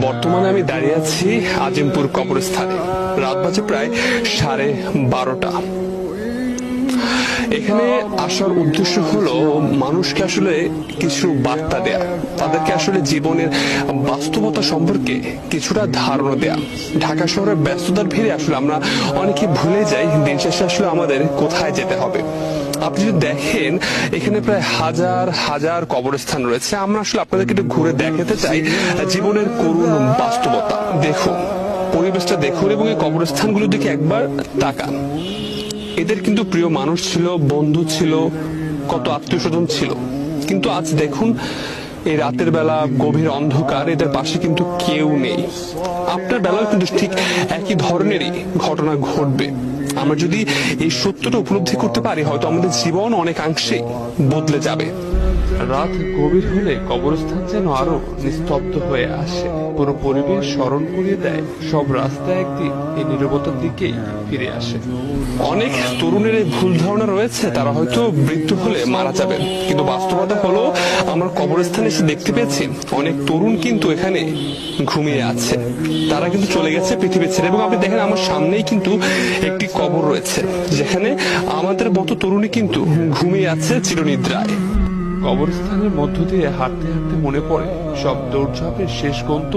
বর্তমানে আমি দাঁড়িয়ে আছি আজিমপুর কবরস্থানে। রাত বাজে প্রায় 12:30। এখানে আসার উদ্দেশ্য হলো মানুষকে আসলে কিছু বার্তা দেয়া, তাদেরকে আসলে জীবনের বাস্তবতা সম্পর্কে কিছুটা ধারণা দেয়া। ঢাকা শহরের ব্যস্ততার ভিড়ে আসলে আমরা অনেকে ভুলে যাই দিন শেষে আসলে আমাদের কোথায় যেতে হবে। আপনি যদি দেখেন এখানে প্রায় হাজার হাজার কবরস্থান রয়েছে। আমরা আসলে আপনাদেরকে একটু ঘুরে দেখাতে চাই জীবনের করুণ বাস্তবতা। দেখুন, পরিবেশটা দেখুন এবং এই কবরস্থানগুলোর দিকে একবার তাকান। এদের কিন্তু প্রিয় মানুষ ছিল, বন্ধু ছিল, কত আত্মীয় স্বজন ছিল, কিন্তু আজ দেখুন এই রাতের বেলা গভীর অন্ধকার, এদের পাশে কিন্তু কেউ নেই। আপনার বেলাও কিন্তু ঠিক একই ধরনেরই ঘটনা ঘটবে। আমরা যদি এই সত্যটা উপলব্ধি করতে পারি, হয়তো আমাদের জীবন অনেকাংশেই বদলে যাবে। রাত গভীর হলে কবরস্থান যেন আরো নিস্তব্ধ হয়ে আসে। পুরো পরিবেশ স্মরণ করিয়ে দেয় সব রাস্তা একদিন এই নীরবতার দিকেই ফিরে আসে। অনেক তরুণের এই ভুল ধারণা রয়েছে তারা হয়তো মৃত্যু হলে মারা যাবে, কিন্তু বাস্তবতা হলো আমরা কবরস্থানে এসে দেখতে পেয়েছি অনেক তরুণ কিন্তু এখানে ঘুমিয়ে আছে। তারা কিন্তু চলে গেছে পৃথিবী ছেড়ে। এবং আপনি দেখেন আমার সামনেই কিন্তু একটি কবর রয়েছে যেখানে আমাদের মতো তরুণী কিন্তু ঘুমিয়ে আছে চিরনিদ্রায়। কবরস্থানের মধ্য দিয়ে হাঁটতে হাঁটতে মনে পড়ে সব দৌড়ঝাঁপের শেষ গন্তব্য